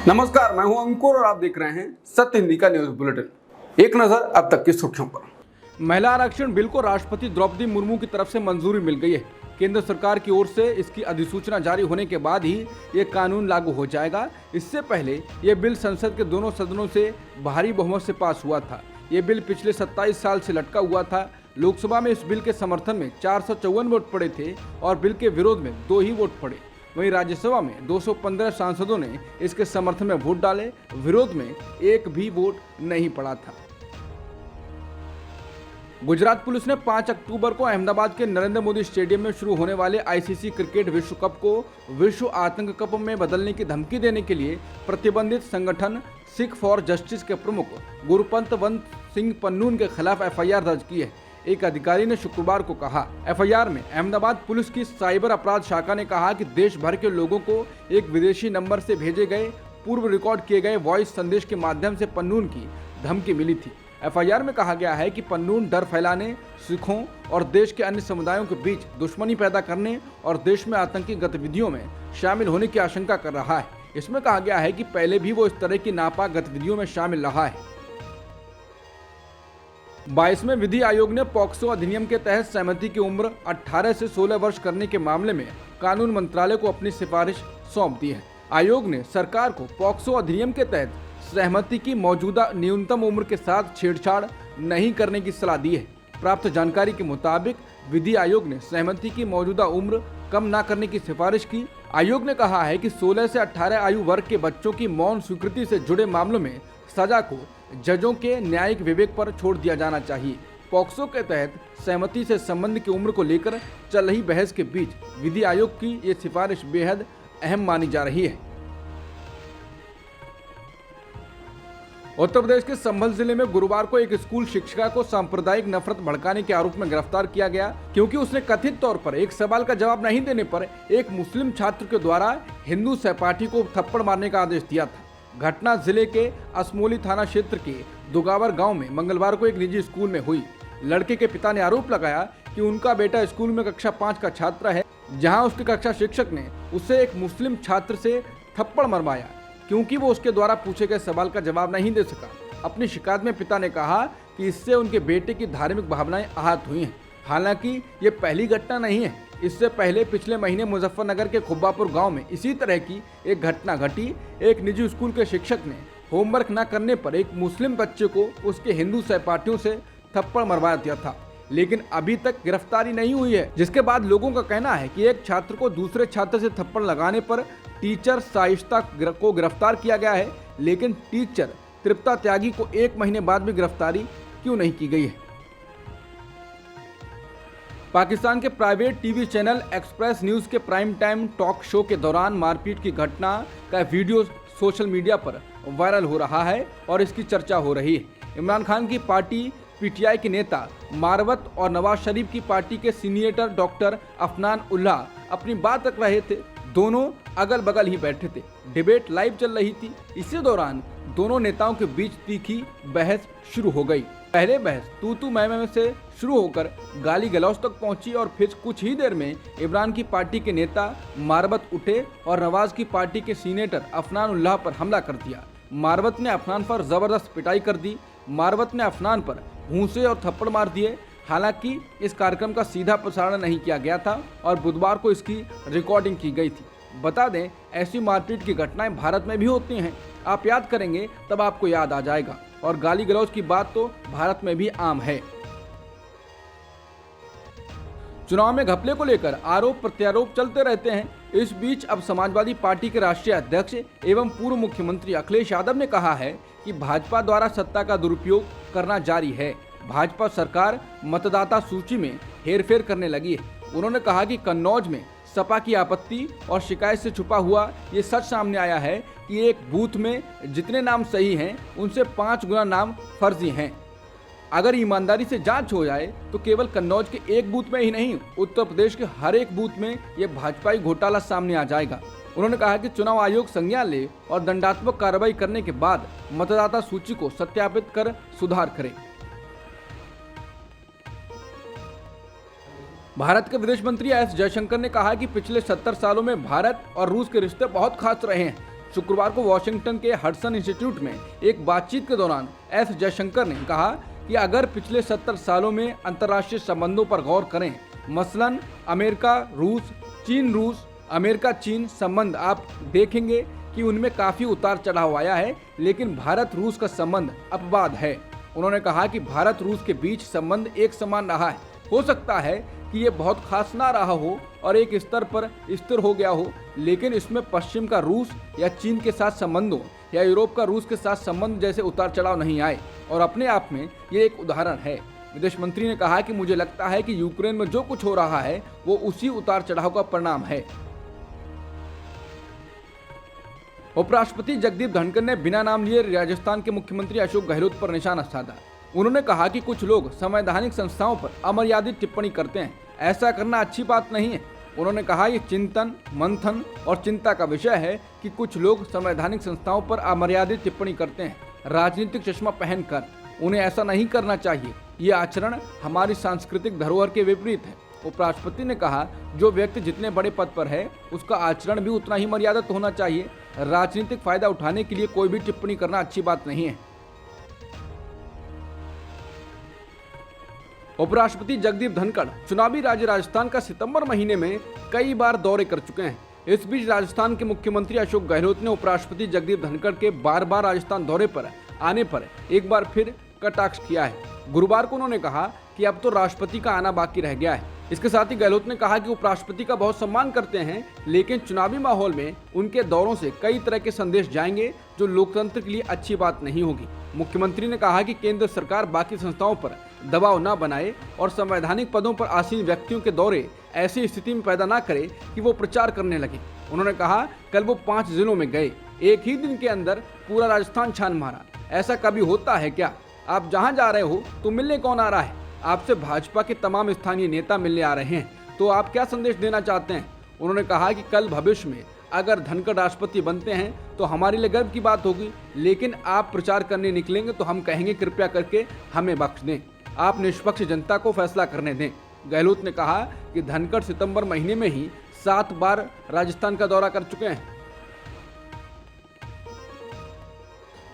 नमस्कार, मैं हूं अंकुर और आप देख रहे हैं सत्य हिंदी का न्यूज बुलेटिन। एक नजर अब तक की सुर्खियों पर। महिला आरक्षण बिल को राष्ट्रपति द्रौपदी मुर्मू की तरफ से मंजूरी मिल गई है। केंद्र सरकार की ओर से इसकी अधिसूचना जारी होने के बाद ही ये कानून लागू हो जाएगा। इससे पहले ये बिल संसद के दोनों सदनों से भारी बहुमत से पास हुआ था। ये बिल पिछले 27 साल से लटका हुआ था। लोकसभा में इस बिल के समर्थन में 454 वोट पड़े थे और बिल के विरोध में 2 ही वोट पड़े। वहीं राज्यसभा में 215 सांसदों ने इसके समर्थन में वोट डाले, विरोध में एक भी वोट नहीं पड़ा था। गुजरात पुलिस ने 5 अक्टूबर को अहमदाबाद के नरेंद्र मोदी स्टेडियम में शुरू होने वाले आईसीसी क्रिकेट विश्व कप को विश्व आतंक कप में बदलने की धमकी देने के लिए प्रतिबंधित संगठन सिख फॉर जस्टिस के प्रमुख गुरपंतवंत सिंह पन्नून के खिलाफ एफआईआर दर्ज की है। एक अधिकारी ने शुक्रवार को कहा। एफआईआर में अहमदाबाद पुलिस की साइबर अपराध शाखा ने कहा कि देश भर के लोगों को एक विदेशी नंबर से भेजे गए पूर्व रिकॉर्ड किए गए वॉइस संदेश के माध्यम से पन्नून की धमकी मिली थी। एफआईआर में कहा गया है कि पन्नून डर फैलाने, सिखों और देश के अन्य समुदायों के बीच दुश्मनी पैदा करने और देश में आतंकी गतिविधियों में शामिल होने की आशंका कर रहा है। इसमें कहा गया है कि पहले भी वो इस तरह की नापाक गतिविधियों में शामिल रहा है। 22वें विधि आयोग ने पॉक्सो अधिनियम के तहत सहमति की उम्र 18 से 16 वर्ष करने के मामले में कानून मंत्रालय को अपनी सिफारिश सौंप दी है। आयोग ने सरकार को पॉक्सो अधिनियम के तहत सहमति की मौजूदा न्यूनतम उम्र के साथ छेड़छाड़ नहीं करने की सलाह दी है। प्राप्त जानकारी के मुताबिक विधि आयोग ने सहमति की मौजूदा उम्र कम न करने की सिफारिश की। आयोग ने कहा है कि 16 से 18 आयु वर्ग के बच्चों की मौन स्वीकृति से जुड़े मामलों में सजा को जजों के न्यायिक विवेक पर छोड़ दिया जाना चाहिए। पॉक्सो के तहत सहमति से संबंध की उम्र को लेकर चल रही बहस के बीच विधि आयोग की ये सिफारिश बेहद अहम मानी जा रही है। उत्तर प्रदेश के संभल जिले में गुरुवार को एक स्कूल शिक्षिका को सांप्रदायिक नफरत भड़काने के आरोप में गिरफ्तार किया गया, क्योंकि उसने कथित तौर पर एक सवाल का जवाब नहीं देने पर एक मुस्लिम छात्र के द्वारा हिंदू सहपाठी को थप्पड़ मारने का आदेश दिया था। घटना जिले के असमोली थाना क्षेत्र के दुगावर गांव में मंगलवार को एक निजी स्कूल में हुई। लड़के के पिता ने आरोप लगाया कि उनका बेटा स्कूल में कक्षा 5 का छात्र है, जहां उसके कक्षा शिक्षक ने उसे एक मुस्लिम छात्र से थप्पड़ मरवाया, क्योंकि वो उसके द्वारा पूछे गए सवाल का जवाब नहीं दे सका। अपनी शिकायत में पिता ने कहा कि इससे उनके बेटे की धार्मिक भावनाएं आहत हुई हैं। हालांकि ये पहली घटना नहीं है। इससे पहले पिछले महीने मुजफ्फरनगर के खुब्बापुर गांव में इसी तरह की एक घटना घटी। एक निजी स्कूल के शिक्षक ने होमवर्क न करने पर एक मुस्लिम बच्चे को उसके हिंदू सहपाठियों से थप्पड़ मरवा दिया था, लेकिन अभी तक गिरफ्तारी नहीं हुई है। जिसके बाद लोगों का कहना है कि एक छात्र को दूसरे छात्र से थप्पड़ लगाने पर टीचर साइस्ता को गिरफ्तार किया गया है, लेकिन टीचर तृप्ता त्यागी को 1 महीने बाद भी गिरफ्तारी क्यों नहीं की गई है। पाकिस्तान के private TV channel express news के प्राइम टाइम टॉक शो के दौरान मारपीट की घटना का वीडियो सोशल मीडिया पर वायरल हो रहा है और इसकी चर्चा हो रही है। इमरान खान की पार्टी पीटीआई के नेता मारवत और नवाज शरीफ की पार्टी के सीनियर डॉक्टर अफनान उल्लाह अपनी बात रख रहे थे। दोनों अगल बगल ही बैठे थे। डिबेट लाइव चल रही थी। इसी दौरान दोनों नेताओं के बीच तीखी बहस शुरू हो गई। पहले बहस तू मैं से शुरू होकर गाली गलौज तक पहुंची और फिर कुछ ही देर में इमरान की पार्टी के नेता मारवत उठे और नवाज की पार्टी के सीनेटर अफनान उल्लाह पर हमला कर दिया। मारवत ने अफनान पर जबरदस्त पिटाई कर दी। मारवत ने अफनान पर घूंसे और थप्पड़ मार दिए। हालांकि इस कार्यक्रम का सीधा प्रसारण नहीं किया गया था और बुधवार को इसकी रिकॉर्डिंग की गई थी। बता दें, ऐसी मारपीट की घटनाएं भारत में भी होती हैं। आप याद करेंगे तब आपको याद आ जाएगा। और गाली गलौज की बात तो भारत में भी आम है। चुनाव में घपले को लेकर आरोप प्रत्यारोप चलते रहते हैं। इस बीच अब समाजवादी पार्टी के राष्ट्रीय अध्यक्ष एवं पूर्व मुख्यमंत्री अखिलेश यादव ने कहा है कि भाजपा द्वारा सत्ता का दुरुपयोग करना जारी है। भाजपा सरकार मतदाता सूची में हेरफेर करने लगी है। उन्होंने कहा कि कन्नौज में सपा की आपत्ति और शिकायत से छुपा हुआ ये सच सामने आया है कि एक बूथ में जितने नाम सही हैं उनसे 5 गुना नाम फर्जी हैं। अगर ईमानदारी से जांच हो जाए तो केवल कन्नौज के एक बूथ में ही नहीं, उत्तर प्रदेश के हर एक बूथ में ये भाजपाई घोटाला सामने आ जाएगा। उन्होंने कहा कि चुनाव आयोग संज्ञान ले और दंडात्मक कार्रवाई करने के बाद मतदाता सूची को सत्यापित कर सुधार करे। भारत के विदेश मंत्री एस जयशंकर ने कहा कि पिछले 70 सालों में भारत और रूस के रिश्ते बहुत खास रहे हैं। शुक्रवार को वॉशिंगटन के हडसन इंस्टीट्यूट में एक बातचीत के दौरान एस जयशंकर ने कहा कि अगर पिछले 70 सालों में अंतर्राष्ट्रीय संबंधों पर गौर करें, मसलन अमेरिका रूस, अमेरिका चीन संबंध, आप देखेंगे कि उनमें काफी उतार चढ़ाव आया है, लेकिन भारत रूस का संबंध अपवाद है। उन्होंने कहा कि भारत रूस के बीच संबंध एक समान रहा है। हो सकता है कि ये बहुत खास ना रहा हो और एक स्तर पर स्थिर हो गया हो, लेकिन इसमें पश्चिम का रूस या चीन के साथ संबंधों या यूरोप का रूस के साथ संबंध जैसे उतार चढ़ाव नहीं आए, और अपने आप में ये एक उदाहरण है। विदेश मंत्री ने कहा कि मुझे लगता है कि यूक्रेन में जो कुछ हो रहा है वो उसी उतार चढ़ाव का परिणाम है। उपराष्ट्रपति जगदीप धनखड़ ने बिना नाम लिए राजस्थान के मुख्यमंत्री अशोक गहलोत पर निशाना साधा। उन्होंने कहा कि कुछ लोग संवैधानिक संस्थाओं पर अमर्यादित टिप्पणी करते हैं, ऐसा करना अच्छी बात नहीं है। उन्होंने कहा ये चिंतन, मंथन और चिंता का विषय है कि कुछ लोग संवैधानिक संस्थाओं पर अमर्यादित टिप्पणी करते हैं, राजनीतिक चश्मा पहनकर। उन्हें ऐसा नहीं करना चाहिए। ये आचरण हमारी सांस्कृतिक धरोहर के विपरीत है। उपराष्ट्रपति ने कहा, जो व्यक्ति जितने बड़े पद पर है उसका आचरण भी उतना ही मर्यादित होना चाहिए। राजनीतिक फायदा उठाने के लिए कोई भी टिप्पणी करना अच्छी बात नहीं है। उपराष्ट्रपति जगदीप धनखड़ चुनावी राज्य राजस्थान का सितंबर महीने में कई बार दौरे कर चुके हैं। इस बीच राजस्थान के मुख्यमंत्री अशोक गहलोत ने उपराष्ट्रपति जगदीप धनखड़ के बार राजस्थान दौरे पर आने पर एक बार फिर कटाक्ष किया है। गुरुवार को उन्होंने कहा कि अब तो राष्ट्रपति का आना बाकी रह गया है। इसके साथ ही गहलोत ने कहा कि उपराष्ट्रपति का बहुत सम्मान करते हैं, लेकिन चुनावी माहौल में उनके दौरों से कई तरह के संदेश जाएंगे जो लोकतंत्र के लिए अच्छी बात नहीं होगी। मुख्यमंत्री ने कहा कि केंद्र सरकार बाकी संस्थाओं पर दबाव न बनाए और संवैधानिक पदों पर आसीन व्यक्तियों के दौरे ऐसी स्थिति में पैदा न करे कि वो प्रचार करने लगे। उन्होंने कहा, कल वो 5 जिलों में गए, एक ही दिन के अंदर पूरा राजस्थान छान मारा। ऐसा कभी होता है क्या? आप जहां जा रहे हो तो मिलने कौन आ रहा है? आपसे भाजपा के तमाम स्थानीय नेता मिलने आ रहे हैं, तो आप क्या संदेश देना चाहते हैं? उन्होंने कहा कि कल भविष्य में अगर धनखड़ राष्ट्रपति बनते हैं तो हमारे लिए गर्व की बात होगी, लेकिन आप प्रचार करने निकलेंगे तो हम कहेंगे कृपया करके हमें बख्श दें, आप निष्पक्ष जनता को फैसला करने दें। गहलोत ने कहा कि धनखड़ सितंबर महीने में ही 7 बार राजस्थान का दौरा कर चुके हैं।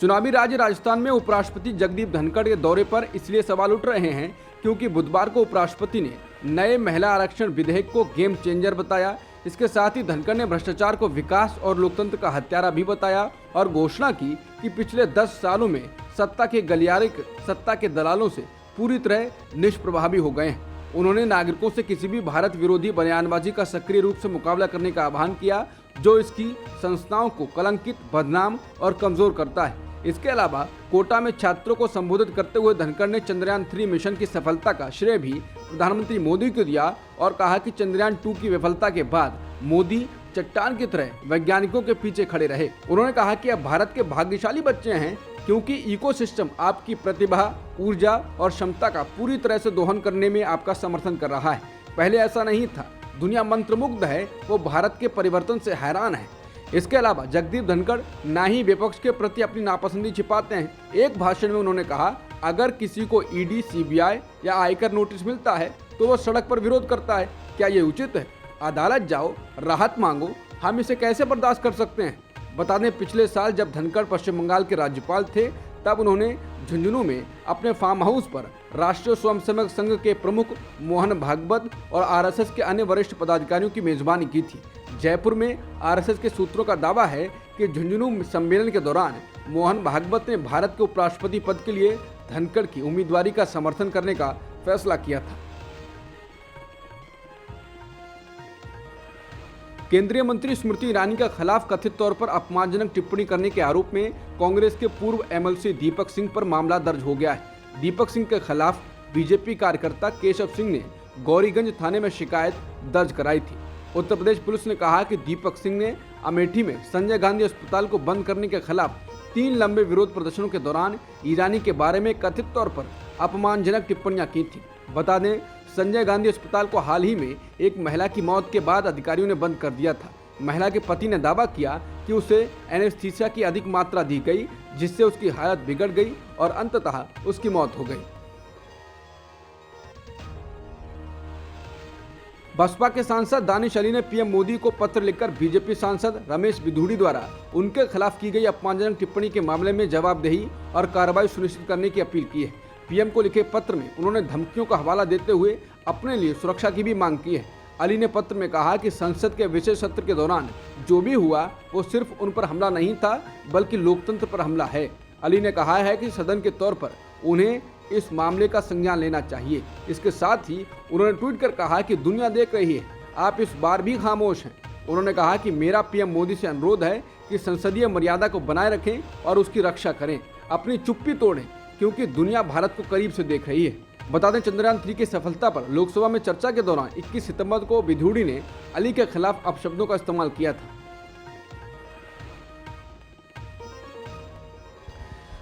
चुनावी राज्य राजस्थान में उपराष्ट्रपति जगदीप धनखड़ के दौरे पर इसलिए सवाल उठ रहे हैं क्योंकि बुधवार को उपराष्ट्रपति ने नए महिला आरक्षण विधेयक को गेम चेंजर बताया। इसके साथ ही धनखड़ ने भ्रष्टाचार को विकास और लोकतंत्र का हत्यारा भी बताया और घोषणा की कि पिछले 10 सालों में सत्ता के गलियारे सत्ता के दलालों से पूरी तरह निष्प्रभावी हो गए हैं। उन्होंने नागरिकों से किसी भी भारत विरोधी बयानबाजी का सक्रिय रूप से मुकाबला करने का आह्वान किया जो इसकी संस्थाओं को कलंकित, बदनाम और कमजोर करता है। इसके अलावा कोटा में छात्रों को संबोधित करते हुए धनखड़ ने चंद्रयान 3 मिशन की सफलता का श्रेय भी प्रधानमंत्री मोदी को दिया और कहा कि चंद्रयान 2 की विफलता के बाद मोदी चट्टान की तरह वैज्ञानिकों के पीछे खड़े रहे। उन्होंने कहा कि अब भारत के भाग्यशाली बच्चे हैं क्योंकि इकोसिस्टम आपकी प्रतिभा, ऊर्जा और क्षमता का पूरी तरह से दोहन करने में आपका समर्थन कर रहा है। पहले ऐसा नहीं था। दुनिया मंत्रमुग्ध है, वो भारत के परिवर्तन से हैरान है। इसके अलावा जगदीप धनखड़ ना ही विपक्ष के प्रति अपनी नापसंदी छिपाते हैं। एक भाषण में उन्होंने कहा, अगर किसी को ईडी, सीबीआई या आयकर नोटिस मिलता है तो वह सड़क पर विरोध करता है। क्या ये उचित है? अदालत जाओ, राहत मांगो, हम इसे कैसे बर्दाश्त कर सकते हैं? बता दें, पिछले साल जब धनखड़ पश्चिम बंगाल के राज्यपाल थे तब उन्होंने झुंझुनू में अपने फार्म हाउस पर राष्ट्रीय स्वयंसेवक संघ के प्रमुख मोहन भागवत और आरएसएस के अन्य वरिष्ठ पदाधिकारियों की मेजबानी की थी। जयपुर में आरएसएस के सूत्रों का दावा है कि झुंझुनू सम्मेलन के दौरान मोहन भागवत ने भारत के उपराष्ट्रपति पद के लिए धनखड़ की उम्मीदवारी का समर्थन करने का फैसला किया था। केंद्रीय मंत्री स्मृति ईरानी के खिलाफ कथित तौर पर अपमानजनक टिप्पणी करने के आरोप में कांग्रेस के पूर्व एमएलसी दीपक सिंह पर मामला दर्ज हो गया है। दीपक सिंह के खिलाफ बीजेपी कार्यकर्ता केशव सिंह ने गौरीगंज थाने में शिकायत दर्ज कराई थी। उत्तर प्रदेश पुलिस ने कहा कि दीपक सिंह ने अमेठी में संजय गांधी अस्पताल को बंद करने के खिलाफ 3 लंबे विरोध प्रदर्शनों के दौरान ईरानी के बारे में कथित तौर पर अपमानजनक टिप्पणियां की थी। बता दें, संजय गांधी अस्पताल को हाल ही में एक महिला की मौत के बाद अधिकारियों ने बंद कर दिया था। महिला के पति ने दावा किया कि उसे एनेस्थीसिया की अधिक मात्रा दी गई, जिससे उसकी हालत बिगड़ गई और अंततः उसकी मौत हो गई। बसपा के सांसद दानिश अली ने पीएम मोदी को पत्र लिखकर बीजेपी सांसद रमेश बिधूड़ी द्वारा उनके खिलाफ की गई अपमानजनक टिप्पणी के मामले में जवाबदेही और कार्रवाई सुनिश्चित करने की अपील की है। पीएम को लिखे पत्र में उन्होंने धमकियों का हवाला देते हुए अपने लिए सुरक्षा की भी मांग की है। अली ने पत्र में कहा कि संसद के विशेष सत्र के दौरान जो भी हुआ वो सिर्फ उन पर हमला नहीं था बल्कि लोकतंत्र पर हमला है। अली ने कहा है कि सदन के तौर पर उन्हें इस मामले का संज्ञान लेना चाहिए। इसके साथ ही उन्होंने ट्वीट कर कहा कि दुनिया देख रही है, आप इस बार भी खामोश हैं। उन्होंने कहा कि मेरा पीएम मोदी से अनुरोध है कि संसदीय मर्यादा को बनाए रखें और उसकी रक्षा करें, अपनी चुप्पी तोड़ें, क्योंकि दुनिया भारत को करीब से देख रही है। बता दें, चंद्रयान 3 की सफलता पर लोकसभा में चर्चा के दौरान 21 सितंबर को बिधूड़ी ने अली के खिलाफ अपशब्दों का इस्तेमाल किया था।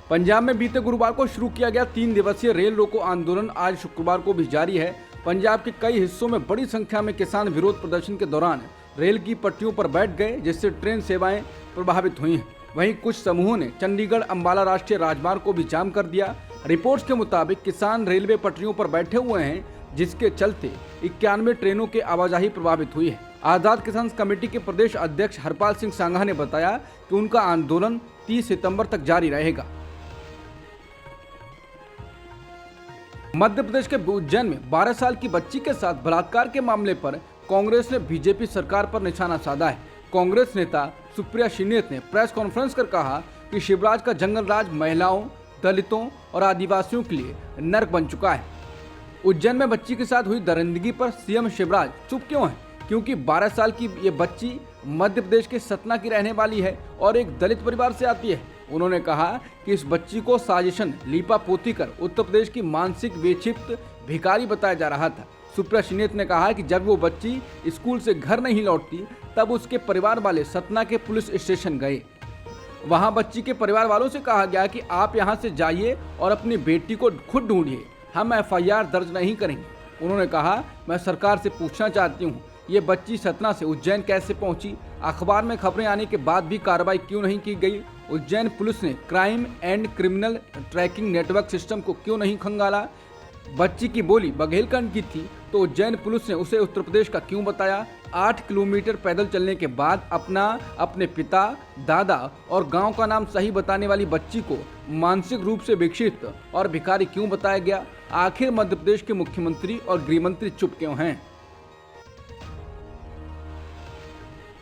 पंजाब में बीते गुरुवार को शुरू किया गया 3 दिवसीय रेल रोको आंदोलन आज शुक्रवार को भी जारी है। पंजाब के कई हिस्सों में बड़ी संख्या में किसान विरोध प्रदर्शन के दौरान रेल की पटरियों पर बैठ गए, जिससे ट्रेन सेवाएं प्रभावित हुई हैं। वहीं कुछ समूहों ने चंडीगढ़ अंबाला राष्ट्रीय राजमार्ग को भी जाम कर दिया। रिपोर्ट्स के मुताबिक किसान रेलवे पटरियों पर बैठे हुए हैं, जिसके चलते 91 ट्रेनों की आवाजाही प्रभावित हुई है। आजाद किसान कमेटी के प्रदेश अध्यक्ष हरपाल सिंह सांघा ने बताया कि उनका आंदोलन 30 सितंबर तक जारी रहेगा। मध्य प्रदेश के उज्जैन में 12 साल की बच्ची के साथ बलात्कार के मामले पर कांग्रेस ने बीजेपी सरकार पर निशाना साधा है। कांग्रेस नेता सुप्रिया श्रीनेत ने प्रेस कॉन्फ्रेंस कर कहा कि शिवराज का जंगल राज महिलाओं, दलितों और आदिवासियों के लिए नर्क बन चुका है। उज्जैन में बच्ची के साथ हुई दरिंदगी पर सीएम शिवराज चुप क्यों है? क्योंकि 12 साल की ये बच्ची मध्य प्रदेश के सतना की रहने वाली है और एक दलित परिवार से आती है। उन्होंने कहा कि इस बच्ची को साजिशन लीपा पोती कर उत्तर प्रदेश की मानसिक विक्षिप्त भिखारी बताया जा रहा था। सुप्रिया श्रीनेत ने कहा कि जब वो बच्ची स्कूल से घर नहीं लौटती तब उसके परिवार वाले सतना के पुलिस स्टेशन गए। वहां बच्ची के परिवार वालों से कहा गया कि आप यहां से जाइए और अपनी बेटी को खुद ढूंढिए, हम एफआईआर दर्ज नहीं करेंगे। उन्होंने कहा, मैं सरकार से पूछना चाहती हूँ, ये बच्ची सतना से उज्जैन कैसे पहुंची? अखबार में खबरें आने के बाद भी कार्रवाई क्यों नहीं की गई? उज्जैन पुलिस ने crime and criminal tracking network system को क्यों नहीं खंगाला? बच्ची की बोली बघेलखंड की थी तो उज्जैन पुलिस ने उसे उत्तर प्रदेश का क्यों बताया? 8 किलोमीटर पैदल चलने के बाद अपने पिता, दादा और गांव का नाम सही बताने वाली बच्ची को मानसिक रूप से विक्षिप्त और भिखारी क्यों बताया गया? आखिर मध्य प्रदेश के मुख्यमंत्री और गृहमंत्री चुप क्यों हैं?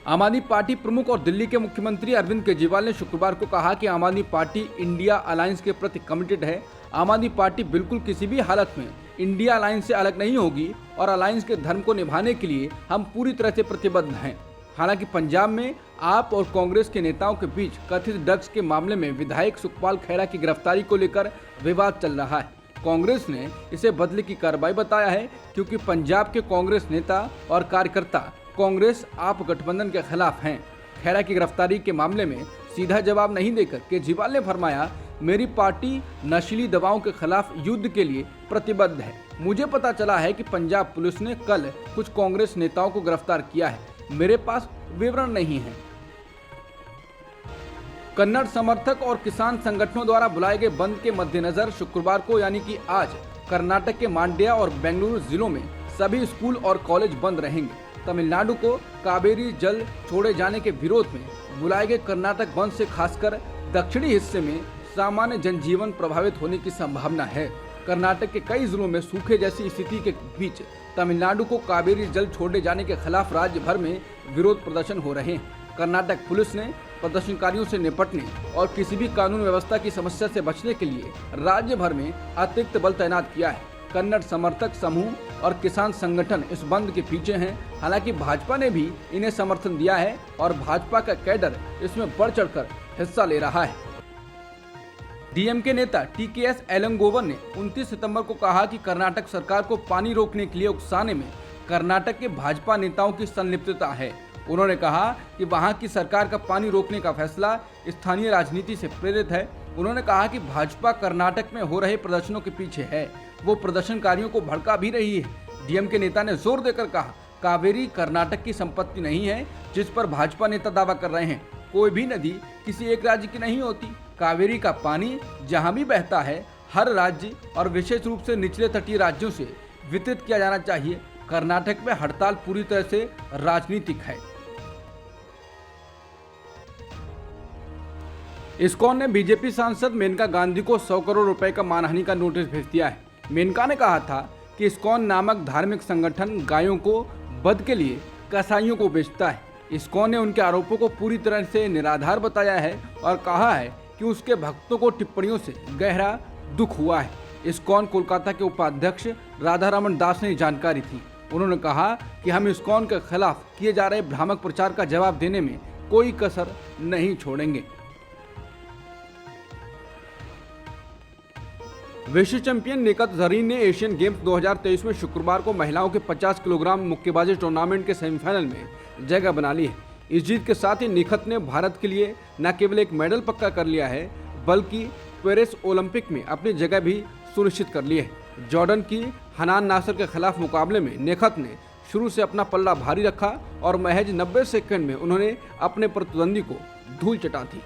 आम आदमी पार्टी प्रमुख और दिल्ली के मुख्यमंत्री अरविंद केजरीवाल ने शुक्रवार को कहा कि आम आदमी पार्टी इंडिया अलायंस के प्रति कमिटेड है। आम आदमी पार्टी बिल्कुल किसी भी हालत में इंडिया अलायंस से अलग नहीं होगी और अलायंस के धर्म को निभाने के लिए हम पूरी तरह से प्रतिबद्ध हैं। हालांकि पंजाब में आप और कांग्रेस के नेताओं के बीच कथित ड्रग्स के मामले में विधायक सुखपाल खैरा की गिरफ्तारी को लेकर विवाद चल रहा है। कांग्रेस ने इसे बदले की कार्रवाई बताया है, क्योंकि पंजाब के कांग्रेस नेता और कार्यकर्ता कांग्रेस आप गठबंधन के खिलाफ हैं। खैरा की गिरफ्तारी के मामले में सीधा जवाब नहीं देकर केजरीवाल ने फरमाया, मेरी पार्टी नशीली दवाओं के खिलाफ युद्ध के लिए प्रतिबद्ध है। मुझे पता चला है कि पंजाब पुलिस ने कल कुछ कांग्रेस नेताओं को गिरफ्तार किया है, मेरे पास विवरण नहीं है। कन्नड़ समर्थक और किसान संगठनों द्वारा बुलाए गए बंद के मद्देनजर शुक्रवार को यानी कि आज कर्नाटक के मांड्या और बेंगलुरु जिलों में सभी स्कूल और कॉलेज बंद रहेंगे। तमिलनाडु को कावेरी जल छोड़े जाने के विरोध में बुलाए गए कर्नाटक बंद से खासकर दक्षिणी हिस्से में सामान्य जनजीवन प्रभावित होने की संभावना है। कर्नाटक के कई जिलों में सूखे जैसी स्थिति के बीच तमिलनाडु को कावेरी जल छोड़े जाने के खिलाफ राज्य भर में विरोध प्रदर्शन हो रहे हैं। कर्नाटक पुलिस ने प्रदर्शनकारियों से निपटने और किसी भी कानून व्यवस्था की समस्या से बचने के लिए राज्य भर में अतिरिक्त बल तैनात किया है। कन्नड़ समर्थक समूह और किसान संगठन इस बंद के पीछे हैं। हालांकि भाजपा ने भी इन्हें समर्थन दिया है और भाजपा का कैडर इसमें बढ़ चढ़कर हिस्सा ले रहा है। डीएमके नेता टीकेएस एलंगोवन ने 29 सितंबर को कहा कि कर्नाटक सरकार को पानी रोकने के लिए उकसाने में कर्नाटक के भाजपा नेताओं की संलिप्तता है। उन्होंने कहा कि वहां की सरकार का पानी रोकने का फैसला स्थानीय राजनीति से प्रेरित है। उन्होंने कहा कि भाजपा कर्नाटक में हो रहे प्रदर्शनों के पीछे है, वो प्रदर्शनकारियों को भड़का भी रही है। डीएमके नेता ने जोर देकर कहा, कावेरी कर्नाटक की संपत्ति नहीं है जिस पर भाजपा नेता दावा कर रहे हैं। कोई भी नदी किसी एक राज्य की नहीं होती। कावेरी का पानी जहां भी बहता है हर राज्य और विशेष रूप से निचले तटीय राज्यों से वितरित किया जाना चाहिए। कर्नाटक में हड़ताल पूरी तरह से राजनीतिक है। इस्कॉन ने बीजेपी सांसद मेनका गांधी को 100 करोड़ रुपए का मानहानि का नोटिस भेज दिया है। मेनका ने कहा था कि इस्कॉन नामक धार्मिक संगठन गायों को वध के लिए कसाईयों को बेचता है। इस्कॉन ने उनके आरोपों को पूरी तरह से निराधार बताया है और कहा है कि उसके भक्तों को टिप्पणियों से गहरा दुख हुआ है। इस्कॉन कोलकाता के उपाध्यक्ष राधारमण दास ने जानकारी दी। उन्होंने कहा कि हम इस्कॉन के खिलाफ किए जा रहे भ्रामक प्रचार का जवाब देने में कोई कसर नहीं छोड़ेंगे। विश्व चैंपियन निखत जरीन ने एशियन गेम्स 2023 में शुक्रवार को महिलाओं के 50 किलोग्राम मुक्केबाजी टूर्नामेंट के सेमीफाइनल में जगह बना ली है। इस जीत के साथ ही निखत ने भारत के लिए न केवल एक मेडल पक्का कर लिया है, बल्कि पेरिस ओलंपिक में अपनी जगह भी सुनिश्चित कर ली है। जॉर्डन की हनान नासर के खिलाफ मुकाबले में निखत ने शुरू से अपना पल्ला भारी रखा और महज 90 सेकंड में उन्होंने अपने प्रतिद्वंदी को धूल चटा दी।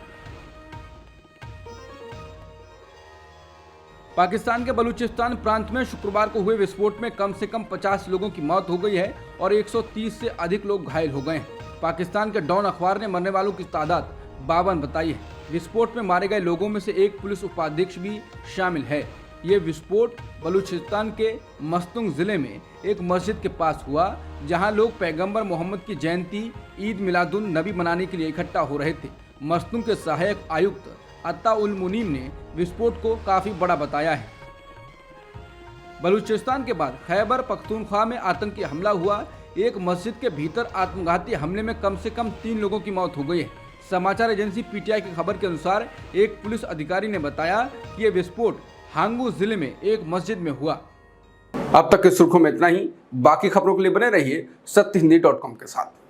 पाकिस्तान के बलूचिस्तान प्रांत में शुक्रवार को हुए विस्फोट में कम से कम 50 लोगों की मौत हो गई है और 130 से अधिक लोग घायल हो गए हैं। पाकिस्तान के डॉन अखबार ने मरने वालों की तादाद 52 बताई है। विस्फोट में मारे गए लोगों में से एक पुलिस उपाध्यक्ष भी शामिल है। ये विस्फोट बलूचिस्तान के मस्तुंग जिले में एक मस्जिद के पास हुआ, जहां लोग पैगंबर मोहम्मद की जयंती ईद मिलादुन नबी मनाने के लिए इकट्ठा हो रहे थे। मस्तुंग के सहायक आयुक्त अत्ता उल मुनीम ने विस्फोट को काफी बड़ा बताया है। बलूचिस्तान के बाद खैबर पख्तूनख्वा में आतंकी हमला हुआ। एक मस्जिद के भीतर आत्मघाती हमले में कम से कम 3 लोगों की मौत हो गई है। समाचार एजेंसी पीटीआई की खबर के अनुसार एक पुलिस अधिकारी ने बताया कि यह विस्फोट हांगू जिले में एक मस्जिद में हुआ। अब तक की सुर्खियों में इतना ही। बाकी खबरों के लिए बने रहिए सत्यहिंदी.com के साथ।